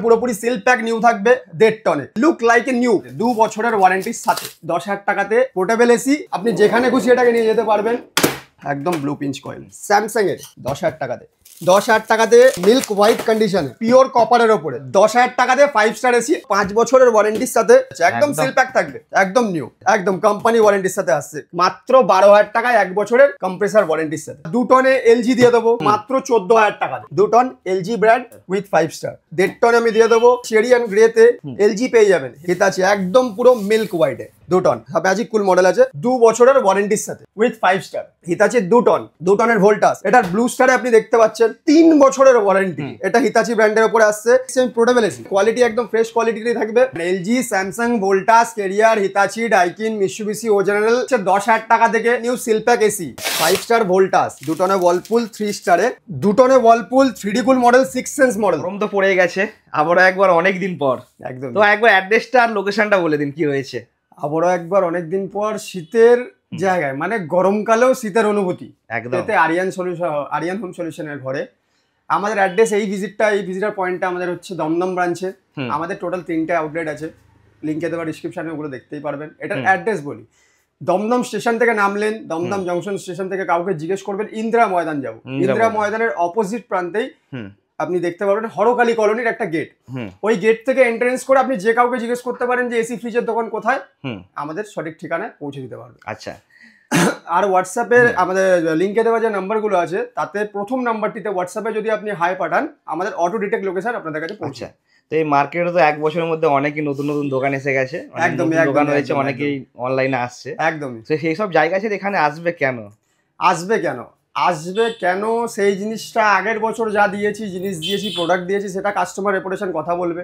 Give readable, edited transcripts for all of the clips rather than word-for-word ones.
পুরোপুরি seal pack new থাকবে 1.5 টনে, look like a new, 2 বছরের ওয়ারেন্টির সাথে 10,000 টাকাতে পোর্টেবল এসি, আপনি যেখানে খুশি এটাকে নিয়ে যেতে পারবেন। একদম ব্লু পিঞ্চ কয়েল স্যামসাং এর 10,000 টাকাতে, 10,000 টাকাতে মিল্ক হোয়াইট কন্ডিশনে পিওর কপারের ওপরে 10,000 টাকাতে 5 স্টার এসি 5 বছরের ওয়ারেন্টির সাথে, একদম সিল প্যাক থাকবে, একদম নিউ, একদম কোম্পানি ওয়ারেন্টির সাথে আসছে। মাত্র 12,000 টাকায় 1 বছরের কম্প্রেসার ওয়ারেন্টির সাথে। 2 টনে এলজি দিয়ে দেবো মাত্র 14,000 টাকা, 2 ton LG brand with 5 star. 1.5 ton আমি দিয়ে দেবো চেরি অ্যান্ড গ্রেতে, এলজি পেয়ে যাবেন হিতাচি একদম পুরো মিল্ক হোয়াইটে 2 টন। ম্যাজিক কুল মডেল আছে 2 বছরের ওয়ারেন্টির সাথে উইথ 5 স্টার। হিতাচি 2 টন, 2 টনের ভোল্টাস, এটার ব্লু স্টারে আপনি দেখতে পাচ্ছেন 3 বছরের ওয়ারেন্টি। এটা হিতাচি ব্র্যান্ডের উপরে আসছে। সেম পোর্টেবল এসি, কোয়ালিটি একদম ফ্রেশ কোয়ালিটিরই থাকবে। LG, Samsung, Voltas, Carrier, Hitachi, Daikin, Mitsubishi, O General 10,000 টাকা থেকে new seal pack AC 5 star Voltas, 2 টনে ওয়ালপুল 3 স্টারে, 2 টনে Whirlpool 3D cool model 6 sense model. গরম তো পড়ে গেছে আবারও একবার অনেক দিন পর, একদম তো একবার অ্যাড্রেসটা আর লোকেশনটা বলে দিন কি রয়েছে। আবারও একবার অনেকদিন পর শীতের জায়গায়, মানে গরমকালেও শীতের অনুভূতি একদম এতে আরিয়ান হোম সলিউশনের ঘরে। আমাদের অ্যাড্রেস, এই ভিজিটার পয়েন্টটা আমাদের হচ্ছে দমদম ব্রাঞ্চে। আমাদের টোটাল 3টে আউটলেট আছে, লিঙ্কে দেওয়া ডিসক্রিপশনে ওগুলো দেখতেই পারবেন। এটার অ্যাড্রেস বলি, দমদম স্টেশন থেকে নামলেন, দমদম জংশন স্টেশন থেকে কাউকে জিজ্ঞেস করবেন ইন্দিরা ময়দান যাবো, ইন্দিরা ময়দানের অপোজিট প্রান্তেই আপনি দেখতে পারবেন হরকালী কলোনির একটা গেট। ওই গেট থেকে এন্ট্রেন্স করে আপনি যে কাউকে জিজ্ঞেস করতে পারেন যে এসি ফ্রিজের দোকান কোথায়, আমাদের সঠিক ঠিকানায় পৌঁছে দিতে পারবে। আচ্ছা, আর হোয়াটসঅ্যাপে আমাদের লিঙ্কে দেওয়া যে নাম্বারগুলো আছে তাতে প্রথম নাম্বারটিতে হোয়াটসঅ্যাপে যদি আপনি হাই পাঠান, আমাদের অটো ডিটেক্ট লোকেশন আপনাদের কাছে পৌঁছে। তো এই মার্কেটে তো 1 বছরের মধ্যে অনেকই নতুন নতুন দোকান এসে গেছে, একদমই দোকান হয়েছে, অনেকেই অনলাইনে আসছে, একদমই। তো সেই সব জায়গা আছে এখানে আসবে কেন, আসবে কেন সেই জিনিসটা আগের বছর যা জিনিস দিয়েছি, প্রোডাক্ট দিয়েছি, সেটা কাস্টমার রেপুটেশন কথা বলবে।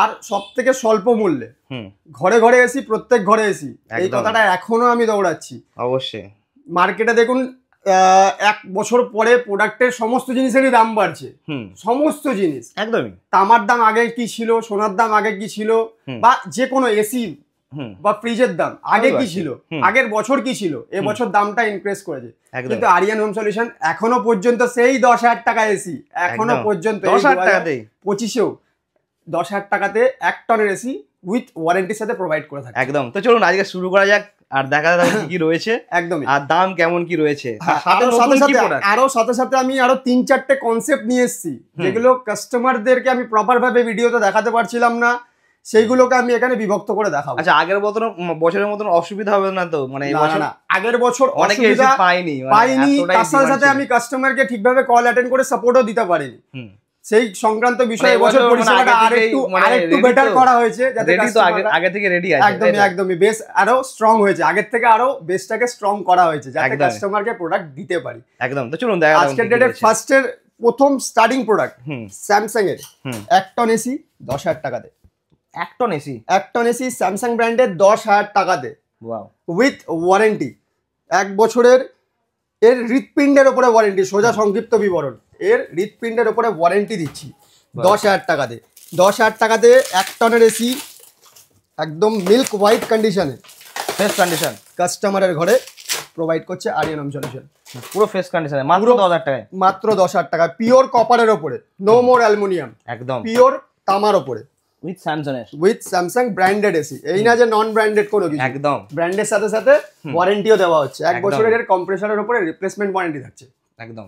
আর সব থেকে স্বল্প মূল্যে ঘরে ঘরে এসি, প্রত্যেক ঘরে এসি, এই কথাটা এখনো আমি দৌড়াচ্ছি। অবশ্যই মার্কেটে দেখুন 1 বছর পরে প্রোডাক্টের সমস্ত জিনিসেরই দাম বাড়ছে, সমস্ত জিনিস একদমই। তামার দাম আগে কি ছিল, সোনার দাম আগে কি ছিল, বা যে কোনো এসি বা ফ্রিজের দাম আগে কি ছিল, আগের বছর কি ছিল, এবছর দামটা ইনক্রিজ করেছে। কিন্তু আরিয়ান হোম সলিউশন এখনো পর্যন্ত সেই 10,000 টাকা এসি, এখনো পর্যন্ত 25-এও 10,000 টাকাতে 1 টনের এসি উইথ ওয়ারেন্টির সাথে প্রোভাইড করে থাকে। একদম। তো চলুন আজকে শুরু করা যাক আর দেখা যাক কি রয়েছে, একদম, আর দাম কেমন কি রয়েছে। আরো সাথে সাথে আমি আরো 3-4টে কনসেপ্ট নিয়ে এসেছি, যেগুলো কাস্টমারদেরকে আমি প্রপার ভাবে ভিডিওতে দেখাতে পারছিলাম না, সেইগুলোকে আমি এখানে বিভক্ত করে দেখাবো। আচ্ছা, আগের বছরের মতন অসুবিধা হবে না তো? মানে আগের বছর অনেকে পাইনি, তার সাথে সাথে আমি কাস্টমারকে ঠিকভাবে কল অ্যাটেন্ড করে সাপোর্টও দিতে পারিনি। সেই সংক্রান্ত বিষয়ে এবছর পরিষেবাটা আরেকটু বেটার করা হয়েছে, যাতে আগে থেকে রেডি আছে। একদমই বেস আরো স্ট্রং হয়েছে, আগের থেকে আরো বেসটাকে স্ট্রং করা হয়েছে, যাতে কাস্টমারকে প্রোডাক্ট দিতে পারি। একদম। তো চলুন দেখা যাক আজকের ডেটের ফার্স্টের প্রথম স্টার্টিং প্রোডাক্ট স্যামসাং এর 1 টন এসি 10,000 টাকাতে। 1 ton AC, 1 ton AC Samsung ব্র্যান্ডের 10,000 টাকাতে উইথ ওয়ারেন্টি 1 বছরের। এর হৃৎপিণ্ডের উপরে ওয়ারেন্টি, সোজা সংক্ষিপ্ত বিবরণ, এর হৃৎপিণ্ডের উপরে ওয়ারেন্টি দিচ্ছি 10,000 টাকাতে। 10,000 টাকাতে 1 টনের এসি একদম মিল্ক হোয়াইট কন্ডিশনে, ফ্রেশ কন্ডিশন, কাস্টমারের ঘরে প্রোভাইড করছে আরিয়ান হোম সলিউশন। পুরো ফ্রেশ কন্ডিশনে মাত্র 10,000 টাকায়, মাত্র 10,000 টাকা। পিওর কপারের উপরে, নো মোর অ্যালুমিনিয়াম, একদম পিওর তামার উপরে, উইথ স্যামসাং ব্র্যান্ডেড এসি। এই না যে নন ব্র্যান্ডেড কোনো কিছু, একদম ব্র্যান্ডের সাথে সাথে ওয়ারেন্টিও দেওয়া হচ্ছে। 1 বছরের এর কম্প্রেসারের উপরে রিপ্লেসমেন্ট ওয়ারেন্টি থাকছে। একদম।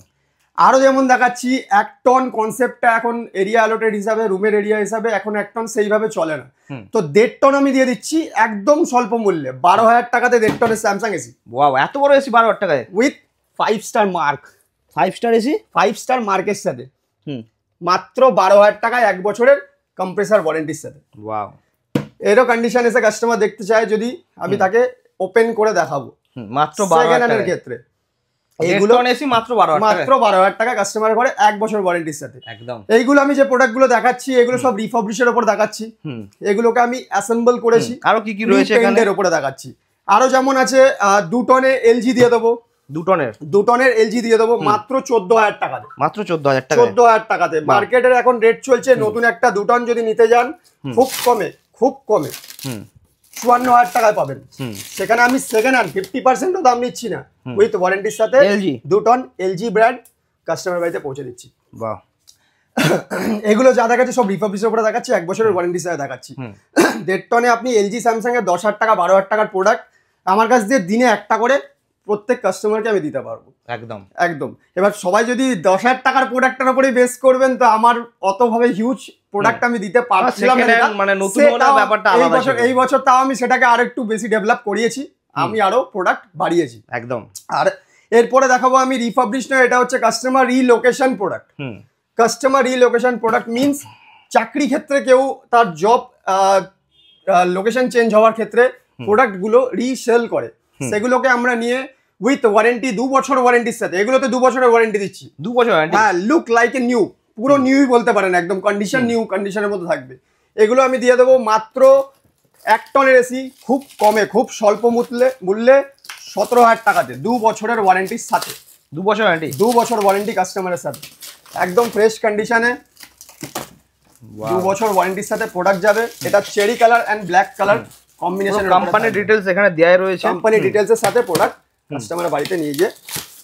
আরো যেমন দেখাচ্ছি, 1 টন কনসেপ্টটা এখন এরিয়া অ্যালোটেড হিসাবে, রুমের এরিয়া হিসাবে এখন 1 টন সেইভাবে চলে না, তো 1.5 টন আমি দিয়ে দিচ্ছি একদম স্বল্প মূল্যে 12,000 টাকাতে 1.5 টনের স্যামসাং এসি। ওয়াও, এত বড় এসি 12,000 টাকায় with 5 star mark, 5 star AC, 5 star মার্কের সাথে মাত্র 12,000 টাকায় 1 বছরের কম্প্রেসার ওয়ারেন্টির সাথে। ওয়াও। এরও কন্ডিশন এসে কাস্টমার দেখতে চায়, যদি আমি তাকে ওপেন করে দেখাবো মাত্র 12,000 টাকার ক্ষেত্রে। এইগুলো এসি মাত্র 12,000 টাকা কাস্টমার করে 1 বছর ওয়ারেন্টির সাথে। একদম। এইগুলো আমি যে প্রোডাক্টগুলো দেখাচ্ছি, এগুলো সব রিফার্বিশের উপর দেখাচ্ছি, এগুলোকে আমি অ্যাসেম্বল করেছি। আরো কি কি রয়েছে এখানে এর উপরে দেখাচ্ছি। আরো যেমন আছে 2 টনে এলজি দিয়ে দেবো, 2 টনের এলজি দিয়ে দেবো মাত্র 14,000 টাকাতে, মাত্র 14,000 টাকা, 14,000 টাকাতে। মার্কেটের এখন রেট চলছে, নতুন একটা 2 টন যদি নিতে যান খুব কমে 54,000 টাকায় পাবেন। সেখানে আমি সেকেন্ড হ্যান্ড 50%ও দাম নিচ্ছি না, উইথ ওয়ারেন্টির সাথে 2 টন এলজি ব্র্যান্ড কাস্টমার বাড়িতে পৌঁছে দিচ্ছি। বাহ। এগুলো যা দেখাচ্ছি সব রিফার্বিশের উপরে দেখাচ্ছি, 1 বছরের ওয়ারেন্টি সাথে দেখাচ্ছি। 1.5 টনে আপনি এলজি স্যামসাং এর 10,000 টাকা 12,000 টাকার প্রোডাক্ট আমার কাছ দিয়ে দিনে একটা করে প্রত্যেক কাস্টমারকে আমি দিতে পারবো। একদম একদম। এবার সবাই যদি 10,000 টাকার প্রোডাক্টের উপরেই বেস করবেন তো আমার অতভাবে হিউজ প্রোডাক্ট আমি দিতে পারছিলাম না, মানে নতুন হলে ব্যাপারটা আলাদা ছিল। এই বছর তাও আমি সেটাকে আরেকটু বেশি ডেভেলপ করিয়েছি, আমি আরো প্রোডাক্ট বাড়িয়েছি একদম। আর এরপরে দেখাবো আমি রিফার্বিশ না, এটা হচ্ছে customer relocation product. Customer relocation product means চাকরি ক্ষেত্রে কেউ তার জব লোকেশন চেঞ্জ হওয়ার ক্ষেত্রে প্রোডাক্টগুলো রিসেল করে, সেগুলোকে আমরা নিয়ে উইথ ওয়ারেন্টি 2 বছর ওয়ারেন্টির সাথে, এগুলোতে 2 বছরের ওয়ারেন্টি দিচ্ছি। 2 বছর ওয়ারেন্টি? হ্যাঁ, লুক লাইক এ নিউ, পুরো নিউই বলতে পারেন, একদম কন্ডিশন নিউ কন্ডিশনের মধ্যে থাকবে। এগুলো আমি দিয়ে দেবো মাত্র 1 টনের এসি খুব কমে, খুব স্বল্প মূল্যে 17,000 টাকাতে 2 বছরের ওয়ারেন্টির সাথে। 2 বছর ওয়ারেন্টি? 2 বছর ওয়ারেন্টি কাস্টমারের সাথে, একদম ফ্রেশ কন্ডিশনে 2 বছর ওয়ারেন্টির সাথে প্রোডাক্ট যাবে। এটা cherry colour and black colour combination. Company details এখানে দেয়াই রয়েছে, কোম্পানি ডিটেইলস এর সাথে প্রোডাক্ট কাস্টমারের বাড়িতে নিয়ে গিয়ে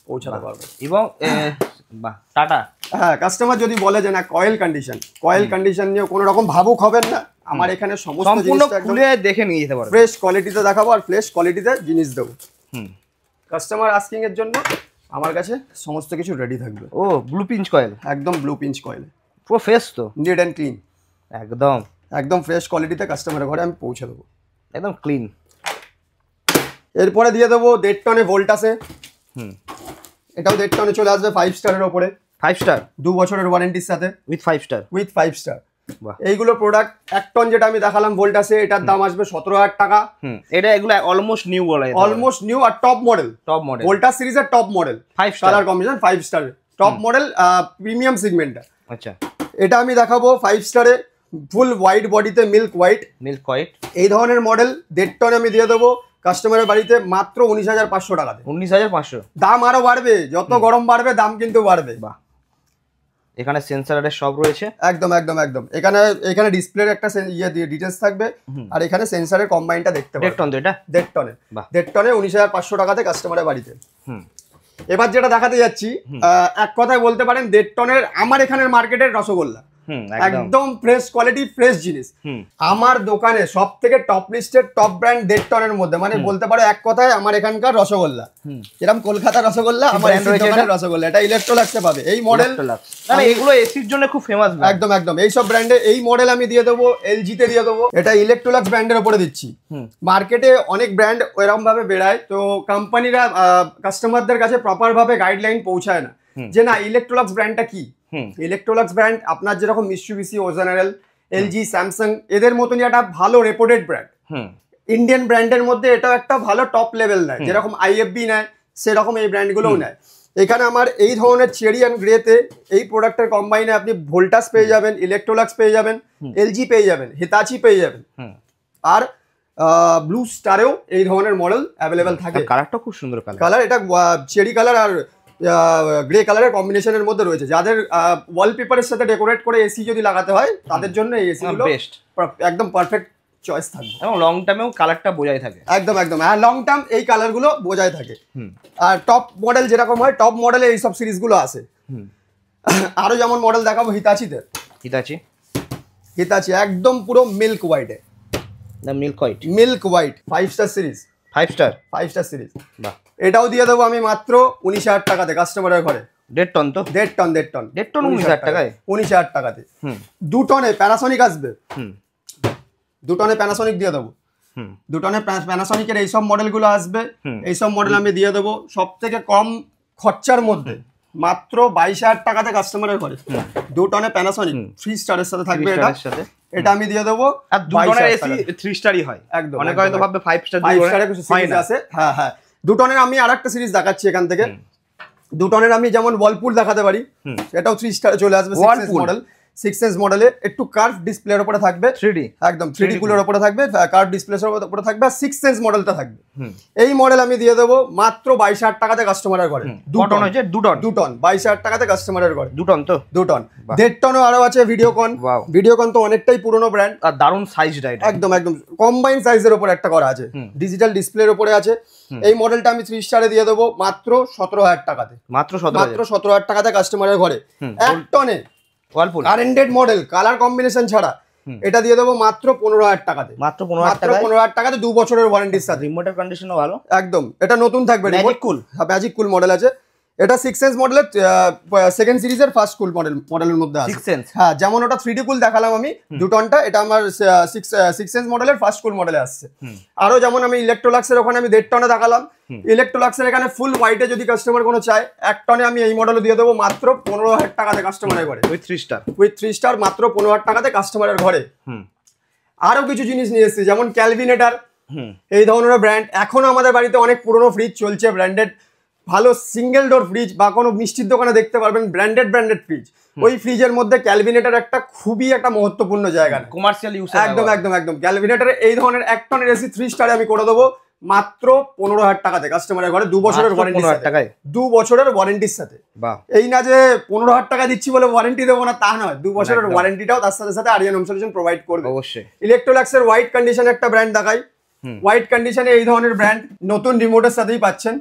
পৌঁছাতে পারবে। এবং বাহ, টাটা। হ্যাঁ, কাস্টমার যদি বলে যে না কয়েল কন্ডিশন নিয়ে কোনো রকম ভাবুক হবেন না, আমার এখানে সমস্ত জিনিসটা খুলে দেখে নিয়ে যেতে পারবে, ফ্রেশ কোয়ালিটিতে দেখাবো আর ফ্রেশ কোয়ালিটিতে জিনিস দেবো। কাস্টমার আস্কিং এর জন্য আমার কাছে সমস্ত কিছু রেডি থাকবে। ও ব্লু পিঞ্চ কয়েল? একদম ব্লু পিঞ্চ কয়েল, পুরো ফ্রেশ তো, নিট এন্ড ক্লিন, একদম ফ্রেশ কোয়ালিটিতে কাস্টমারের ঘরে আমি পৌঁছে দেবো, একদম ক্লিন। এরপরে দিয়ে দেবো 1.5 টনে ভোল্টাসে। এটাও 1.5 টনে চলে আসবে 5 স্টারের ওপরে। 5 স্টার? 2 বছরের ওয়ারেন্টির সাথে উইথ 5 স্টার? With 5 star. এইগুলো প্রোডাক্ট 1 টন যেটা আমি দেখালাম ভোল্টাসে, এটার দাম আসবে 17,000 টাকা। এটা এগুলো অলমোস্ট নিউ বলা যায়, অলমোস্ট নিউ আর টপ মডেল ভোল্টাস সিরিজের top model, 5 star colour combination 5 star top model premium সেগমেন্টটা। আচ্ছা, এটা আমি দেখাবো 5 স্টারে, ফুল হোয়াইট বডিতে মিল্ক হোয়াইট। এই ধরনের মডেল 1.5 টন আমি দিয়ে দেবো কাস্টমারের বাড়িতে মাত্র 19,500 টাকাতে। 19,500? দাম আরো বাড়বে, যত গরম বাড়বে দাম কিন্তু বাড়বে। বাহ, এখানে সেন্সর সব রয়েছে। একদম একদম একদম। এখানে ডিসপ্লের একটা ডিটেলস থাকবে আর এখানে সেন্সরের কম্বাইনটা দেখতে পাবেন। 1.5 টন তো এটা? 1.5 টনে 1.5 টনে 19,500 টাকাতে কাস্টমারের বাড়িতে। এবার যেটা দেখাতে যাচ্ছি, এক কথায় বলতে পারেন 1.5 টনের আমার এখানের মার্কেটের রসগোল্লা, একদম ফ্রেশ কোয়ালিটি, ফ্রেশ জিনিস। আমার দোকানে সব থেকে টপ লিস্টের টপ ব্র্যান্ড 1.5 টনের মধ্যে, মানে বলতে পারো এক কথায় আমার এখানকার রসগোল্লা, যেরকম কলকাতার রসগোল্লা আমার দোকানের রসগোল্লা। এটা ইলেকট্রোলাক্সে পাবে এই মডেল, এগুলো এসির জন্য খুব ফেমাস। একদম একদম। এই সব ব্র্যান্ডে এই মডেল আমি দিয়ে দেবো, এলজি তে দিয়ে দেবো। এটা ইলেকট্রোলাক্স ব্র্যান্ডের উপরে দিচ্ছি। মার্কেটে অনেক ব্র্যান্ড এরকম ভাবে বেড়ায়, তো কোম্পানিরা কাস্টমারদের কাছে প্রপার ভাবে গাইডলাইন পৌঁছায় না যে না ইলেকট্রোলাক্স ব্র্যান্ডটা কি। ইলেকট্রোলাক্স ব্র্যান্ড আপনার যেরকম মিৎসুবিশি, ওজেনারেল, এলজি, স্যামসাং এদের মতনই একটা ভালো রেপুটেড ব্র্যান্ড। ইন্ডিয়ান ব্র্যান্ডের মধ্যে এটাও একটা ভালো টপ লেভেল নেয়, যেরকম আইএফবি নেয় সেরকম এই ব্র্যান্ডগুলোও নেয়। এখানে আমার এই ধরনের চেরি অ্যান্ড গ্রেতে এই প্রোডাক্টের কম্বাইনে আপনি ভোল্টাস পেয়ে যাবেন, ইলেকট্রোলাক্স পেয়ে যাবেন, এলজি পেয়ে যাবেন, হিতাচি পেয়ে যাবেন, আর ব্লু স্টারেও এই ধরনের মডেল অ্যাভেলেবেল থাকে। কালারটা খুব সুন্দর কালার, এটা চেরি কালার আর গ্রে কালারের কম্বিনেশনের মধ্যে রয়েছে। যাদের ওয়ালপেপারের সাথে ডেকোরেট করে এসি যদি লাগাতে হয় তাদের জন্য এই এসিগুলো বেস্ট, একদম পারফেক্ট চয়েস থাকবে এবং লং টার্মেও কালারটা বোঝাই থাকে। একদম একদম, হ্যাঁ লং টার্ম এই কালারগুলো বোঝাই থাকে। আর টপ মডেল যেরকম হয় টপ মডেলে এইসব সিরিজগুলো আসে। আরো যেমন মডেল দেখাবো হিতাচিতে। হিতাচি একদম পুরো মিল্ক হোয়াইটে, milk white 5 star series, 5 star series. এটাও দিয়ে দেবো আমি মাত্র 19,000 টাকাতে কাস্টমারের ঘরে। 1.5 টন তো? 1.5 টন 19,000 টাকায়, 19,000 টাকাতে। 2 টনে প্যানাসনিক আসবে, 2 টনে প্যানাসনিক দিয়ে দেবো। 2 টনে প্যানাসনিকের এইসব মডেলগুলো আসবে। এইসব মডেল আমি দিয়ে দেবো সব থেকে কম খরচার মধ্যে মাত্র 22,000 টাকাতে কাস্টমারের ঘরে। 2 টনে প্যানাসনিক 3 স্টারের সাথে থাকবে। এটা আমি দিয়ে দেবো। আর 2 টনের এসি 3 স্টারই হয়, একদম। অনেকে হয়তো ভাববে 5 স্টার, 5 স্টারের কিছু সিরিজ আছে। হ্যাঁ হ্যাঁ, 2 টনের আমি আরেকটা সিরিজ দেখাচ্ছি এখান থেকে। 2 টনের আমি যেমন ওয়ালপুল দেখাতে পারি, এটাও 3 স্টারে চলে আসবে। 6 ইঞ্চ মডেলে একটু কার্ভ ডিসপ্লের উপরে থাকবে, 3D একদম 3D কুলের উপরে থাকবে, কার্ভ ডিসপ্লের উপরে থাকবে, আর 6 ইঞ্চ মডেলটা থাকবে। এই মডেল আমি দিয়ে দেবো মাত্র 22,000 টাকাতে কাস্টমারের ঘরে। 2 টন হচ্ছে, 2 টন 22,000 টাকাতে কাস্টমারের ঘরে। 2 টন তো? 2 টন। 1.5 টনও আরো আছে ভিডিওকন। ভিডিওকন তো অনেকটাই পুরনো ব্র্যান্ড আর দারুণ সাইজ, একদম একদম কম্বাইন সাইজের উপরে একটা করা আছে, ডিজিটাল ডিসপ্লের উপরে আছে। এই মডেলটা আমি 3 স্টারে দিয়ে দেবো মাত্র 17,000 টাকাতে। মাত্র 17,000 টাকাতে কাস্টমারের ঘরে। 1 টনে ওয়ালপুল কারেন্টেড মডেল, কালার কম্বিনেশন ছাড়া, এটা দিয়ে দেবো মাত্র 15,000 টাকাতে। মাত্র 15,000 টাকাতে 2 বছরের ওয়ারেন্টির সাথে। রিমোটের কন্ডিশনও ভালো একদম, এটা নতুন থাকবে। ম্যাজিক কুল, ম্যাজিক কুল মডেল আছে। এটা 6 সেন্স মডেলের সেকেন্ড সিরিজের ফার্স্ট কুল মডেলের মধ্যে আছে। 6 সেন্স, হ্যাঁ, যেমন ওটা 3D কুল দেখালাম আমি 2 টনটা, এটা আমার 6 সেন্স মডেলের ফার্স্ট কুল মডেলে আসছে। আরো যেমন আমি ইলেকট্রোলাক্সের ওখানে আমি 1.5 টনে দেখালাম, ইলেকট্রোলাক্সের এখানে ফুল হোয়াইটে যদি কাস্টমার কোনো চায় 1 টনে আমি এই মডেল দিয়ে দেবো মাত্র 15,000 টাকাতে কাস্টমারের ঘরে, উইথ 3 স্টার। উইথ 3 স্টার মাত্র 15,000 টাকাতে কাস্টমারের ঘরে। আরো কিছু জিনিস নিয়ে এসেছি, যেমন ক্যালভিনেটার, এই ধরনের ব্র্যান্ড। এখনো আমাদের বাড়িতে অনেক পুরনো ফ্রিজ চলছে, ব্র্যান্ডেড ভালো সিঙ্গেল ডোর ফ্রিজ বা কোনো মিষ্টির দোকানে দেখতে পারবেন ব্র্যান্ডেড ফ্রিজ। ওই ফ্রিজের মধ্যে ক্যালভিনেটার একটা খুবই একটা মহত্বপূর্ণ জায়গা, কমার্শিয়াল ইউজ। একদম একদম একদম। ক্যালভিনেটারে এই ধরনের 1 টনের এসি 3 স্টারে আমি করে দেবো মাত্র 15,000 টাকাতে কাস্টমারের ঘরে, 2 বছরের ওয়ারেন্টির সাথে। 2 বছরের ওয়ারেন্টির সাথে। এই না যে 15,000 টাকা দিচ্ছি বলে ওয়ারেন্টি দেবো না, তা নয়, 2 বছরের ওয়ারেন্টিটাও তার সাথে সাথে আরিয়ান হোম সলিউশন প্রোভাইড করবে অবশ্যই। ইলেকট্রোলাক্সের হোয়াইট কন্ডিশন একটা ব্র্যান্ড দেখাই। হোয়াইট কন্ডিশনে এই ধরনের ব্র্যান্ড নতুন রিমোটের সাথেই পাচ্ছেন।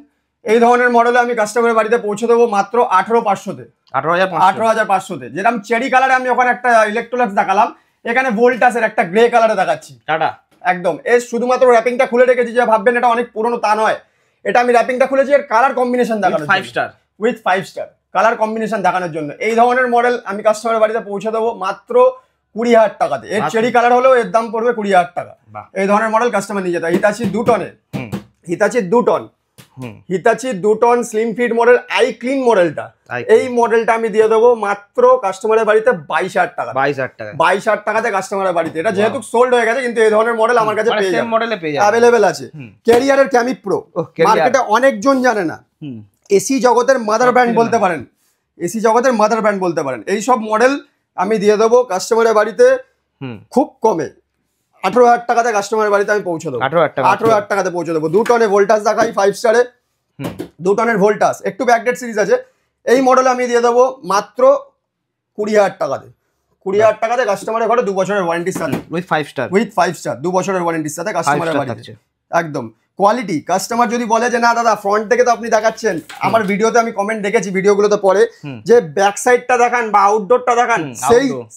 এই ধরনের মডেলে আমি কাস্টমারের বাড়িতে পৌঁছে দেবো মাত্র 18,500-তে। 18,500-তে। যেরকম চেরি কালারে আমি ওখানে একটা ইলেকট্রোলাক্স দেখালাম, এখানে ভোল্টাসের একটা গ্রে কালারে দেখাচ্ছি। টাটা একদম। এর শুধুমাত্র র্যাপিংটা খুলে রেখেছি, যে ভাববেন এটা অনেক পুরনো, তা নয়। এটা আমি র্যাপিংটা খুলেছি এর কালার কম্বিনেশন দেখানোর জন্য, 5 star with 5 star colour combination দেখানোর জন্য। এই ধরনের মডেল আমি কাস্টমারের বাড়িতে পৌঁছে দেবো মাত্র 20,000 টাকাতে। এর চেরি কালার হলেও এর দাম পড়বে 20,000 টাকা। এই ধরনের মডেল কাস্টমার নিয়ে যেতে। হিতাচি 2 টনের, Hitachi 2 ton, Hitachi 2 ton slim fit model, I clean মডেলটা, এই মডেলটা আমি দিয়ে দেবো মাত্র কাস্টমারের বাড়িতে 22,000 টাকা। 22,000 টাকাতে কাস্টমারের বাড়িতে। এটা যেহেতু সোল্ড হয়ে গেছে, কিন্তু এই ধরনের মডেল আমার কাছে পেয়ে যাবেন, অ্যাভেলেবেল আছে। ক্যারিয়ারের ক্যামি প্রো মার্কেটে অনেকজন জানে না, এসি জগতের মাদার ব্র্যান্ড বলতে পারেন, এসি জগতের মাদার ব্র্যান্ড বলতে পারেন। এই সব মডেল আমি দিয়ে দেবো কাস্টমারের বাড়িতে খুব কমে 18,000 টাকাতে কাস্টমারের বাড়িতে আমি পৌঁছে দেবো। 18,000 টাকাতে পৌঁছে দেবো। 2 টনে ভোল্টাস দেখাই 5 স্টারে, 2 টনের ভোল্টাস, একটু ব্যাকডেট সিরিজ আছে। এই মডেল আমি দিয়ে দেবো মাত্র 20,000 টাকাতে। 20,000 টাকাতে কাস্টমারের ঘরে 2 বছরের ওয়ারেন্টির সাথে, উইথ 5 স্টার, উইথ 5 স্টার 2 বছরের ওয়ারেন্টির সাথে কাস্টমারের বাড়িতে। একদম কোয়ালিটি। কাস্টমার যদি বলে যে না দাদা ফ্রন্ট থেকে তো আপনি দেখাচ্ছেন, আমার ভিডিওতে আমি কমেন্ট দেখেছি, ভিডিওগুলোতে পরে যে ব্যাক সাইডটা দেখান বা আউটডোরটা দেখান,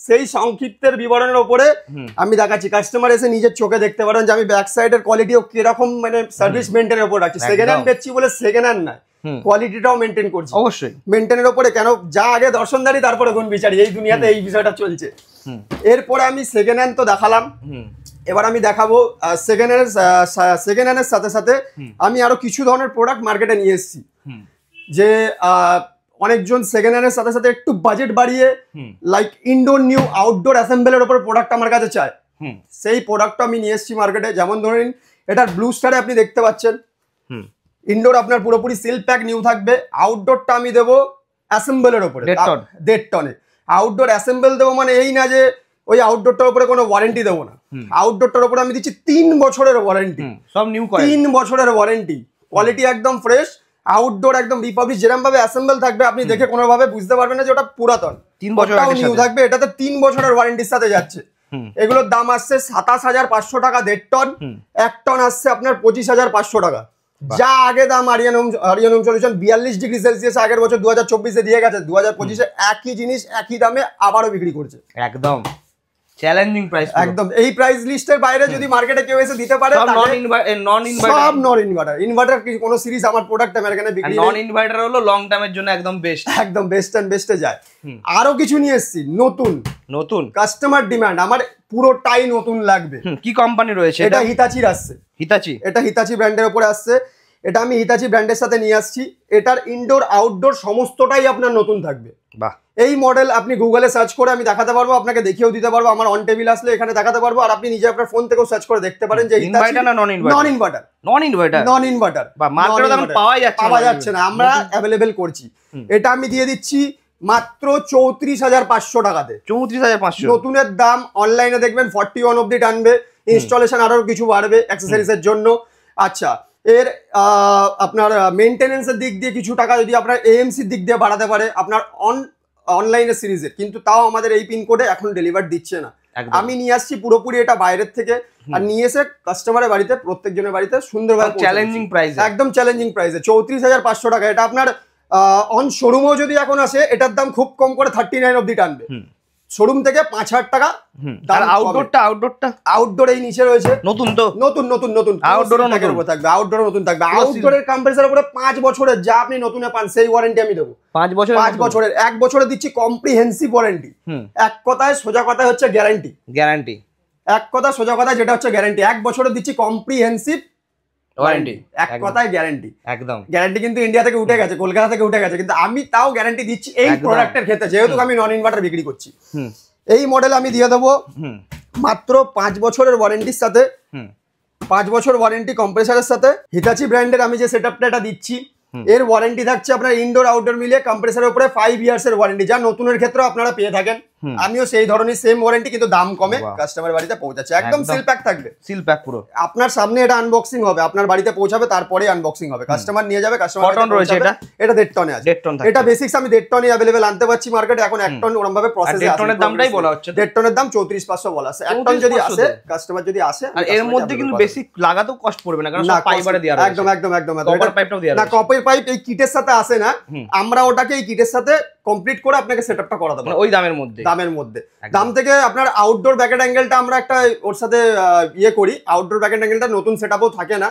সেই সংক্ষিপ্তের বিবরণের উপরে আমি দেখাচ্ছি। কাস্টমার এসে নিজের চোখে দেখতে পারেন যে আমি ব্যাক সাইডের কোয়ালিটিও কিরকম, মানে সার্ভিস মেনটেনের উপর রাখছি। সেকেন্ড হ্যান্ড বেচছি বলে সেকেন্ড হ্যান্ড নয়, কোয়ালিটিটাও মেনটেন করছি অবশ্যই। মেনটেনের উপরে কেন, যা আগে দর্শনদারি তারপরে গুণ বিচারি, এই দুনিয়াতে এই বিষয়টা চলছে। এরপরে আমি সেকেন্ড হ্যান্ড তো দেখালাম, এবার আমি দেখাবো সেকেন্ড হ্যান্ডের সাথে সাথে আমি আরো কিছু ধরনের প্রোডাক্ট মার্কেটে নিয়ে এসেছি। যে অনেকজন সেকেন্ড হ্যান্ডের সাথে সাথে একটু বাজেট বাড়িয়ে লাইক ইনডোর নিউ আউটডোর অ্যাসেম্বলের উপর প্রোডাক্ট আমার কাছে চায়, সেই প্রোডাক্টটা আমি নিয়ে এসেছি মার্কেটে। যেমন ধরেন এটার ব্লু স্টারে আপনি দেখতে পাচ্ছেন, ইনডোর আপনার পুরোপুরি সিল প্যাক নিউ থাকবে, আউটডোরটা আমি দেবো অ্যাসেম্বলের উপরে 1.5 টনে। আউটডোর অ্যাসেম্বল দেবো মানে এই না যে ওই আউটডোরটার উপরে কোনো ওয়ারেন্টি দেবো না, আউটডোরটার উপরে আমি দিচ্ছি 3 বছরের ওয়ারেন্টি, সব নিউ 3 বছরের ওয়ারেন্টি, কোয়ালিটি একদম ফ্রেশ। আউটডোর একদম রিপাবলিশ, যেরকম ভাবে অ্যাসেম্বল থাকবে আপনি দেখে কোনোভাবে বুঝতে পারবেন না যে ওটা পুরাতন, 3 বছর নিউ থাকবে। এটাতে 3 বছরের ওয়ারেন্টির সাথে যাচ্ছে। এগুলোর দাম আসছে 27,500 টাকা 1.5 টন, 1 টন আসছে আপনার 25,500 টাকা। যা আগে দাম Aryan home solution 42 degree Celsius আগের বছর 2024-এ দিয়ে গেছে, 2025-এ একই জিনিস একই দামে আবারও বিক্রি করছে। একদম চ্যালেঞ্জিং প্রাইস, একদম এই প্রাইস লিস্টের বাইরে যদি মার্কেটে কেউ এসে দিতে পারে, সব নন ইনভার্টার, ইনভার্টার কি কোনো সিরিজ আমার প্রোডাক্ট আমেরিকানে বিক্রি, নন ইনভার্টার হলো লং টার্মের জন্য একদম বেস্ট, একদম বেস্ট এন্ড বেস্টে যায়। আরো কিছু নিয়ে এসেছি নতুন কাস্টমার ডিমান্ড, আমার পুরোটাই নতুন লাগবে। কি কোম্পানি রয়েছে এটা? হিতাচির আসছে, এটা হিতাচি ব্র্যান্ডের উপরে আসছে। এটা আমি হিতাচি ব্র্যান্ডের সাথে নিয়ে আসছি। এটার ইনডোর আউটডোর সমস্তটাই আপনার নতুন থাকবে। বাহ, এই মডেল আপনি গুগলে সার্চ করে আমি দেখাতে পারবো, আপনাকে দেখিয়েও দিতে পারবো, আমার অন টেবিল আসলে এখানে দেখাতে পারবো, আর আপনি নিজে আপনার ফোন থেকেও সার্চ করে দেখতে পারেন যে ইনভার্টার না নন ইনভার্টার বা মার্কেটে দাম পাওয়া যাচ্ছে না, আমরা अवेलेबल করছি। এটা আমি দিয়ে দিচ্ছি মাত্র 34,500 টাকাতে। 34,500 নতুনের দাম। অনলাইনে দেখবেন 41 অবধি টানবে, ইনস্টলেশন আরো কিছু বাড়বে অ্যাক্সেসরিজের জন্য। আচ্ছা, এর আপনার মেইনটেনেন্সের দিক দিয়ে কিছু টাকা যদি আপনার এএমসির দিক দিয়ে বাড়াতে পারে আপনার অনলাইনের সিরিজের, কিন্তু তাও আমাদের এই পিনকোডে এখন ডেলিভার দিচ্ছে না। আমি নিয়ে আসছি পুরোপুরি এটা বাইরের থেকে, আর নিয়ে এসে কাস্টমারের বাড়িতে, প্রত্যেকজনের বাড়িতে সুন্দরভাবে চ্যালেঞ্জিং প্রাইস, একদম চ্যালেঞ্জিং প্রাইসে 34,500 টাকা। এটা আপনার অন শোরুমেও যদি এখন আসে এটার দাম খুব কম করে 39 অবধি টানবে, শোরুম থেকে 5,000 টাকা। আর আউটডোরটা আউটডোর এই নিচে রয়েছে, নতুন তো, নতুন আউটডোরও নতুন থাকবে, আউটডোরও নতুন থাকবে। আউটডোরের কম্প্রেসারের উপরে 5 বছরের যা আপনি নতুনে পান সেই ওয়ারেন্টি আমি দেবো। 5 বছরের 1 বছরে দিচ্ছি কম্প্রিহেন্সিভ ওয়ারেন্টি। এক কথায় সোজা কথা হচ্ছে গ্যারান্টি। এক কথা সোজা কথা যেটা হচ্ছে গ্যারান্টি। 1 বছরে দিচ্ছি কম্প্রিহেন্সিভ ওয়ারেন্টি, এক কথায় গ্যারান্টি। একদম গ্যারান্টি কিন্তু ইন্ডিয়া থেকে উঠে গেছে, কলকাতা থেকে উঠে গেছে, কিন্তু আমি তাও গ্যারান্টি দিচ্ছি এই প্রোডাক্টের ক্ষেত্রে, যেহেতু আমি নন ইনভার্টার বিক্রি করছি। এই মডেল আমি দিয়ে দেবো মাত্র 5 বছরের ওয়ারেন্টির সাথে। 5 বছর ওয়ারেন্টি কম্প্রেসারের সাথে। হিতাচি ব্র্যান্ডের আমি যে সেটআপটা এটা দিচ্ছি, এর ওয়ারেন্টি থাকছে আপনার ইনডোর আউটডোর মিলিয়ে কম্প্রেসারের উপরে 5 ইয়ার্স এর ওয়ারেন্টি, যা নতুনের ক্ষেত্রে আপনারা পেয়ে থাকেন। আমিও সেই ধরনের সেম ওয়ারেন্টি, কিন্তু দাম কমে কাস্টমার বাড়িতে পৌঁছাচ্ছে। একদম সিল প্যাক থাকবে, সিল প্যাক পুরো আপনার সামনে এটা আনবক্সিং হবে, আপনার বাড়িতে পৌঁছাবে, তারপরে আনবক্সিং হবে, কাস্টমার নিয়ে যাবে। কাস্টমার কটন রয়েছে, এটা 1.5 টনে আছে। এটা বেসিক্স আমি 1.5 টনে अवेलेबल আনতে পারছি মার্কেটে। এখন 1 টন ওরকম ভাবে প্রসেসে আছে। 1.5 টনের দামটাই বলা হচ্ছে, 1.5 টনের দাম 34,500 বলা আছে। 1 টন যদি আসে, কাস্টমার যদি আসে, আর এর মধ্যে কিন্তু বেসিক লাগাতেও কষ্ট পড়বে না, কারণ সব ফাইবারে দেয়া রয়েছে। একদম কপার পাইপটাও দেয়া রয়েছে। না, কপার পাইপ এই কিটের সাথে আসে না, আমরা ওটাকে এই কিটের সাথে কমপ্লিট করে আপনাকে সেটআপটা করা দেব ওই দামের মধ্যে। দাম থেকে আপনার আউটডোর ব্যাকেট অ্যাঙ্গেলটা আমরা একটা ওর সাথে ইয়ে করি। আউটডোর ব্যাকেট অ্যাঙ্গেলটা নতুন সেটআপও থাকে না।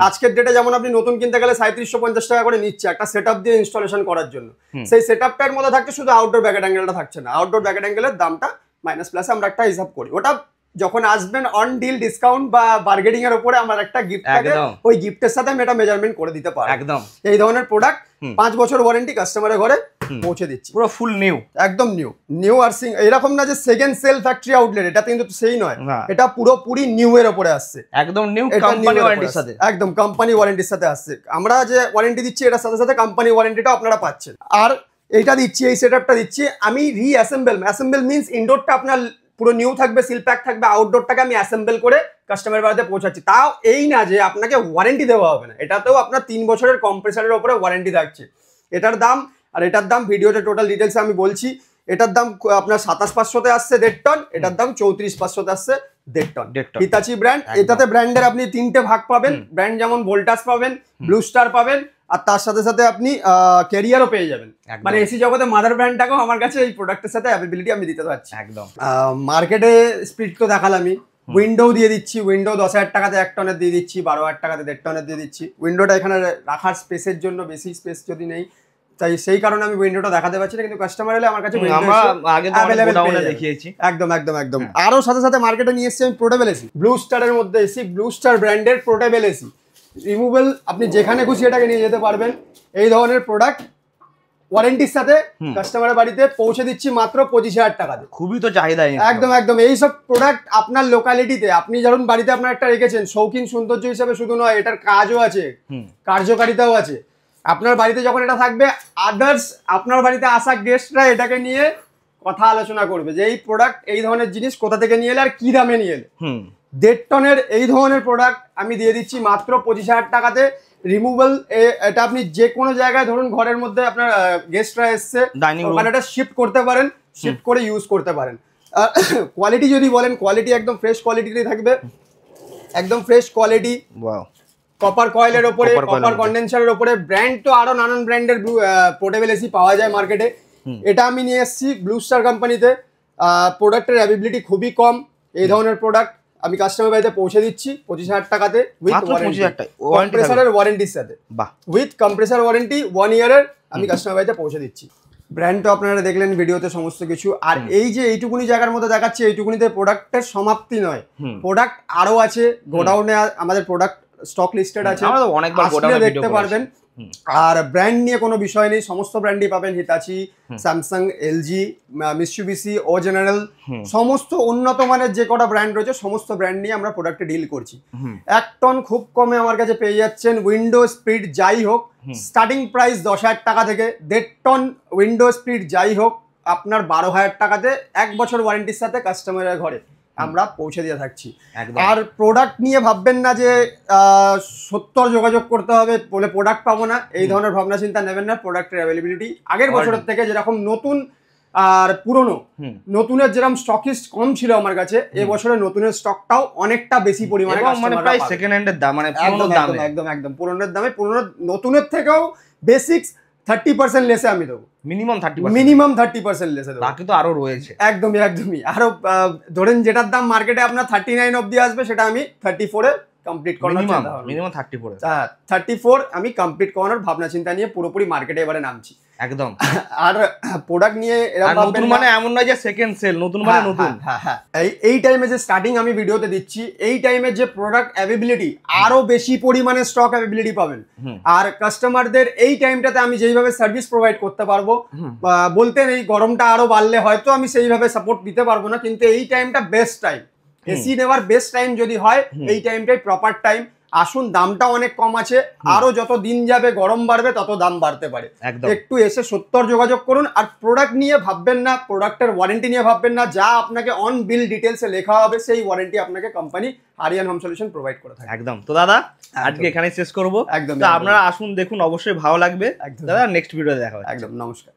আজকের ডেটে যেমন আপনি নতুন কিনতে গেলে 3750 টাকা করে নিচ্ছে একটা সেটআপ দিয়ে ইনস্টলেশন করার জন্য, সেই সেটআপটার মধ্যে থাকছে শুধু আউটডোর ব্যাকেট অ্যাঙ্গেলটা থাকছে না। আউটডোর ব্যাকেট অ্যাঙ্গেলের দামটা মাইনাস প্লাসে আমরা একটা হিসাব করি। ওটা যখন আসবেন অন ডিল ডিসকাউন্ট বা বার্গেনিং এর উপরে আমার একটা গিফট থাকে, ওই গিফটের সাথে আমি এটা মেজারমেন্ট করে দিতে পারি। একদম এই ধরনের প্রোডাক্ট 5 বছর ওয়ারেন্টি কাস্টমারের ঘরে পৌঁছে দিচ্ছি, পুরো ফুল নিউ, একদম নিউ আর্সিং। এরকম না যে সেকেন্ড সেল ফ্যাক্টরি আউটলেট, এটা কিন্তু সেই নয়, এটা পুরোপুরি নিউ এর উপরে আসছে, একদম নিউ কোম্পানি ওয়ারেন্টির সাথে, একদম কোম্পানি ওয়ারেন্টির সাথে আসছে। আমরা যে ওয়ারেন্টি দিচ্ছি এটার সাথে সাথে কোম্পানি ওয়ারেন্টিটাও আপনারা পাচ্ছেন। আর এইটা দিচ্ছি, এই সেটআপটা দিচ্ছি আমি রিঅ্যাসেম্বল মিন্স ইনডোরটা আপনার পুরো নিউ থাকবে, সিল প্যাক থাকবে, আউটডোরটাকে আমি অ্যাসেম্বল করে কাস্টমার বাড়িতে পৌঁছাচ্ছি। তাও এই না যে আপনাকে ওয়ারেন্টি দেওয়া হবে না, এটাতেও আপনার 3 বছরের কম্প্রেসারের উপরে ওয়ারেন্টি থাকছে। এটার দাম আর এটার দাম ভিডিওতে টোটাল ডিটেলস আমি বলছি। এটার দাম আপনার 27,500-তে আসছে 1.5 টন, এটার দাম 34,500-তে আসছে 1.5 টন। হিতাচি ব্র্যান্ড, এটাতে ব্র্যান্ডের আপনি 3টে ভাগ পাবেন। ব্র্যান্ড যেমন ভোল্টাস পাবেন, ব্লু স্টার পাবেন, আর তার সাথে সাথে আপনি ক্যারিয়ারও পেয়ে যাবেন। মানে এসি জগতে মাদার ব্র্যান্ডটাকেও আমার কাছে এই প্রোডাক্টের সাথে অ্যাভেলেবিলিটি আমি দিতে পারছি। একদম মার্কেটে স্পিড তো দেখালামই, উইন্ডো দিয়ে দিচ্ছি। উইন্ডো 10,000 টাকাতে 1 টনের দিয়ে দিচ্ছি, 12,000 টাকাতে 1.5 টনের দিয়ে দিচ্ছি। উইন্ডোটা এখানে রাখার স্পেসের জন্য বেশি স্পেস যদি নেই, তাই সেই কারণে আমি উইন্ডোটা দেখাতে পারছি না, কিন্তু কাস্টমার এলে আমার কাছে একদম। আরো সাথে সাথে মার্কেটে নিয়ে এসেছি আমি পোর্টেবল এসি, ব্লু স্টারের মধ্যে এসি, ব্লু স্টার ব্র্যান্ডের পোর্টেবল এসি রিমুভেবল, আপনি যেখানে খুশি এটাকে নিয়ে যেতে পারবেন। এই ধরনের প্রোডাক্ট ওয়ারেন্টির সাথে কাস্টমারের বাড়িতে পৌঁছে দিচ্ছি মাত্র 25,000 টাকাতে। খুবই তো চাহিদা একদম। এইসব প্রোডাক্ট আপনার লোকালিটিতে আপনি যখন বাড়িতে আপনার একটা রেখেছেন, শৌখিন সৌন্দর্য হিসাবে শুধু নয়, এটার কাজও আছে, কার্যকারিতাও আছে। আপনার বাড়িতে যখন এটা থাকবে, আদার্স আপনার বাড়িতে আসা গেস্টরা এটাকে নিয়ে কথা আলোচনা করবে যে এই প্রোডাক্ট, এই ধরনের জিনিস কোথা থেকে নিয়ে এলে আর কি দামে নিয়ে এলে। 1.5 টনের এই ধরনের প্রোডাক্ট আমি দিয়ে দিচ্ছি মাত্র 25,000 টাকাতে। রিমুভেবল, এটা আপনি যে কোনো জায়গায় ধরুন ঘরের মধ্যে আপনার গেস্টরা এসছে, ওখানে এটা শিফট করতে পারেন, শিফট করে ইউজ করতে পারেন। কোয়ালিটি যদি বলেন, কোয়ালিটি একদম ফ্রেশ কোয়ালিটিতে থাকবে, একদম ফ্রেশ কোয়ালিটি। কপার কয়েলের ওপরে, কপার কন্ডেন্সারের ওপরে। ব্র্যান্ড তো আরো নানান ব্র্যান্ডের পোর্টেবল এসি পাওয়া যায় মার্কেটে। এটা আমি নিয়ে এসেছি ব্লু স্টার কোম্পানিতে। প্রোডাক্টের অ্যাভেলেবিলিটি খুবই কম। এই ধরনের প্রোডাক্ট আমি কাস্টমার বাড়িতে পৌঁছে দিচ্ছি 25,000 টাকাতে উইথ কম্প্রেসারের ওয়ারেন্টির সাথে। উইথ কম্প্রেসার ওয়ারেন্টি 1 ইয়ারের আমি কাস্টমার বাড়িতে পৌঁছে দিচ্ছি। ব্র্যান্ড তো আপনারা দেখলেন ভিডিওতে সমস্ত কিছু। আর এই যে এইটুকুনি জায়গার মধ্যে দেখাচ্ছি, এইটুকুনিতে প্রোডাক্টের সমাপ্তি নয়, প্রোডাক্ট আরো আছে। গোডাউনে আমাদের প্রোডাক্ট স্টক লিস্টেড আছে, অনেকবার দেখতে পারবেন। আর ব্র্যান্ড নিয়ে কোনো বিষয় নেই, সমস্ত ব্র্যান্ডই পাবেন। হিতাচি, Samsung, LG, Mitsubishi, O general, সমস্ত উন্নত মানের যে কটা ব্র্যান্ড রয়েছে সমস্ত ব্র্যান্ড নিয়ে আমরা প্রোডাক্টে ডিল করছি। 1 টন খুব কমে আমার কাছে পেয়ে যাচ্ছেন। উইন্ডো স্পিড যাই হোক, স্টার্টিং প্রাইস 10,000 টাকা থেকে 1.5 টন উইন্ডো স্পিড যাই হোক আপনার 12,000 টাকাতে 1 বছর ওয়ারেন্টির সাথে কাস্টমারের ঘরে আমরা পৌঁছে দিয়ে থাকছি। আর প্রোডাক্ট নিয়ে ভাববেন না যে 70 যোগাযোগ করতে হবে বলে প্রোডাক্ট পাবো না, এই ধরনের ভাবনা চিন্তা নেবেন না। প্রোডাক্টের অ্যাভেলেবিলিটি আগের বছরের থেকে যেরকম নতুন আর পুরনো, নতুনের যেরকম স্টকিস্ট কম ছিল আমার কাছে, এবছরের নতুনের স্টকটাও অনেকটা বেশি পরিমাণে, মানে প্রায় সেকেন্ড হ্যান্ডের দাম, মানে একদম পুরনোর দামে, পুরনো নতুনের থেকেও বেসিক্স 30% লেসে আমি দেবো, মিনিমাম 30% লেসে দেবো। বাকি তো আরো রয়েছে। একদমই আরো ধরেন যেটার দাম মার্কেটে আপনার 39 অবধি আসবে, সেটা আমি 34 এ কমপ্লিট করানোর চিন্তা ভাবনা। মিনিমাম 34 34 আমি কমপ্লিট করানোর ভাবনা চিন্তা নিয়ে পুরোপুরি মার্কেটে এবারে নামছি একদম। আর প্রোডাক্ট নিয়ে আর নতুন মানে এমন নয় যে সেকেন্ড সেল, নতুন মানে নতুন। হ্যাঁ এই টাইমে যে স্টার্টিং আমি ভিডিওতে দিচ্ছি, এই টাইমে যে প্রোডাক্ট অ্যাভেবিলিটি আরো বেশি পরিমাণে স্টক অ্যাভেবিলিটি পাবেন। আর কাস্টমারদের এই টাইমটাতে আমি যেইভাবে সার্ভিস প্রোভাইড করতে পারবো, বলতে নেই গরমটা আরো বাড়লে হয়তো আমি সেইভাবে সাপোর্ট দিতে পারবো না, কিন্তু এই টাইমটা বেস্ট টাইম, এসি নেওয়ার বেস্ট টাইম যদি হয় এই টাইমটাই প্রপার টাইম। আসুন, দামটা অনেক কম আছে, আরো যত দিন যাবে গরম বাড়বে তত দাম বাড়তে পারে। একটু এসে 70 যোগাযোগ করুন। আর প্রোডাক্ট নিয়ে ভাববেন না, প্রোডাক্টের ওয়ারেন্টি নিয়ে ভাববেন না, যা আপনাকে অন বিল ডিটেলসে লেখা হবে সেই ওয়ারেন্টি আপনাকে company Aryan home solution provide করে থাকে। একদম। তো দাদা আজকে এখানে শেষ করবো। একদম। আপনারা আসুন, দেখুন, অবশ্যই ভালো লাগবে। দাদা নেক্সট ভিডিওতে দেখা হবে। একদম, নমস্কার।